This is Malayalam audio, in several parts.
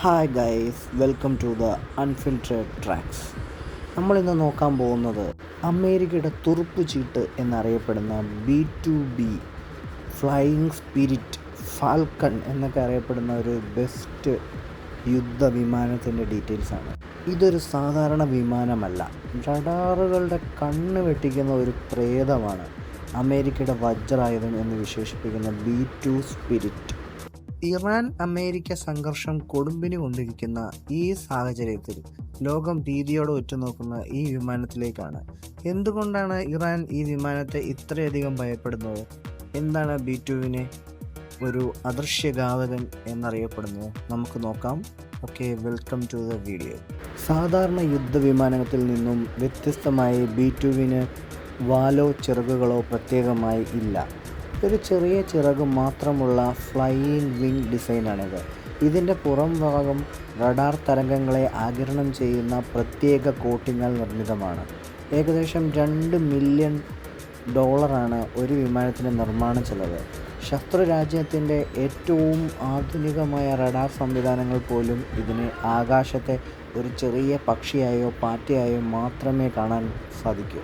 Hi guys, welcome to the unfiltered tracks. നമ്മളിന്ന് നോക്കാൻ പോകുന്നത് അമേരിക്കയുടെ തുറുപ്പ് ചീട്ട് എന്നറിയപ്പെടുന്ന B-2B ഫ്ലൈയിങ് സ്പിരിറ്റ് ഫാൽക്കൺ എന്നൊക്കെ അറിയപ്പെടുന്ന ഒരു ബെസ്റ്റ് യുദ്ധ വിമാനത്തിൻ്റെ ഡീറ്റെയിൽസാണ്. ഇതൊരു സാധാരണ വിമാനമല്ല, റഡാറുകളുടെ കണ്ണ് വെട്ടിക്കുന്ന ഒരു പ്രേതമാണ്. അമേരിക്കയുടെ വജ്രായുധം എന്ന് വിശേഷിപ്പിക്കുന്ന B-2 സ്പിരിറ്റ്. ഇറാൻ അമേരിക്ക സംഘർഷം കൊടുമ്പിരി കൊണ്ടിരിക്കുന്ന ഈ സാഹചര്യത്തിൽ ലോകം ഭീതിയോടെ ഉറ്റുനോക്കുന്ന ഈ വിമാനത്തിലേക്കാണ്. എന്തുകൊണ്ടാണ് ഇറാൻ ഈ വിമാനത്തെ ഇത്രയധികം ഭയപ്പെടുന്നത്? എന്താണ് B-2വിനെ ഒരു അദൃശ്യഘാതകൻ എന്നറിയപ്പെടുന്നത്? നമുക്ക് നോക്കാം. Okay, welcome to the video. സാധാരണ യുദ്ധവിമാനത്തിൽ നിന്നും വ്യത്യസ്തമായി B-2വിന് വാലോ ചിറകുകളോ പ്രത്യേകമായി ഇല്ല. ഒരു ചെറിയ ചിറക് മാത്രമുള്ള ഫ്ലൈയിങ് വിങ് ഡിസൈനാണിത്. ഇതിൻ്റെ പുറം ഭാഗം റഡാർ തരംഗങ്ങളെ ആഗിരണം ചെയ്യുന്ന പ്രത്യേക കോട്ടിങ്ങാൽ നിർമ്മിതമാണ്. ഏകദേശം $2 മില്യൺ ഒരു വിമാനത്തിൻ്റെ നിർമ്മാണ ചെലവ്. ശത്രു രാജ്യത്തിൻ്റെ ഏറ്റവും ആധുനികമായ റഡാർ സംവിധാനങ്ങൾ പോലും ഇതിന് ആകാശത്തെ ഒരു ചെറിയ പക്ഷിയായോ പാറ്റയായോ മാത്രമേ കാണാൻ സാധിക്കൂ.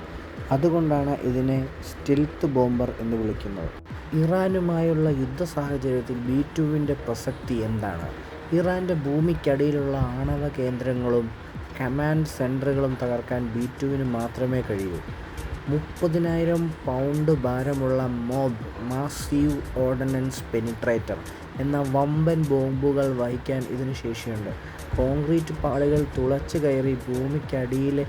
അതുകൊണ്ടാണ് ഇതിനെ സ്റ്റെൽത്ത് ബോംബർ എന്ന് വിളിക്കുന്നത്. ഇറാനുമായുള്ള യുദ്ധ സാഹചര്യത്തിൽ B-2വിൻ്റെ പ്രസക്തി എന്താണ്? ഇറാൻ്റെ ഭൂമിക്കടിയിലുള്ള ആണവ കേന്ദ്രങ്ങളും കമാൻഡ് സെൻറ്ററുകളും തകർക്കാൻ B-2വിന് മാത്രമേ കഴിയൂ. 30,000 പൗണ്ട് ഭാരമുള്ള മോബ് മാസീവ് ഓർഡിനൻസ് പെനിട്രേറ്റർ എന്ന വമ്പൻ ബോംബുകൾ വഹിക്കാൻ ഇതിന് ശേഷിയുണ്ട്. കോൺക്രീറ്റ് പാളികൾ തുളച്ചു കയറി ഭൂമിക്കടിയിലെ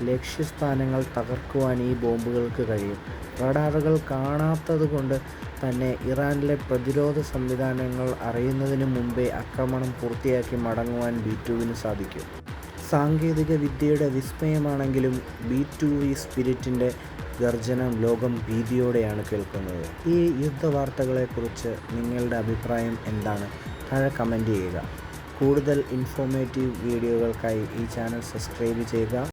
ലക്ഷ്യസ്ഥാനങ്ങൾ തകർക്കുവാൻ ഈ ബോംബുകൾക്ക് കഴിയും. റഡാറുകൾ കാണാത്തതുകൊണ്ട് തന്നെ ഇറാനിലെ പ്രതിരോധ സംവിധാനങ്ങൾ അറിയുന്നതിന് മുമ്പേ ആക്രമണം പൂർത്തിയാക്കി മടങ്ങുവാൻ B-2വിന് സാധിക്കും. സാങ്കേതിക വിദ്യയുടെ വിസ്മയമാണെങ്കിലും B-2 സ്പിരിറ്റിൻ്റെ ഗർജനം ലോകം ഭീതിയോടെയാണ് കേൾക്കുന്നത്. ഈ യുദ്ധവാർത്തകളെക്കുറിച്ച് നിങ്ങളുടെ അഭിപ്രായം എന്താണ്? താഴെ കമൻറ്റ് ചെയ്യുക. കൂടുതൽ ഇൻഫോർമേറ്റീവ് വീഡിയോകൾക്കായി ഈ ചാനൽ സബ്സ്ക്രൈബ് ചെയ്യുക.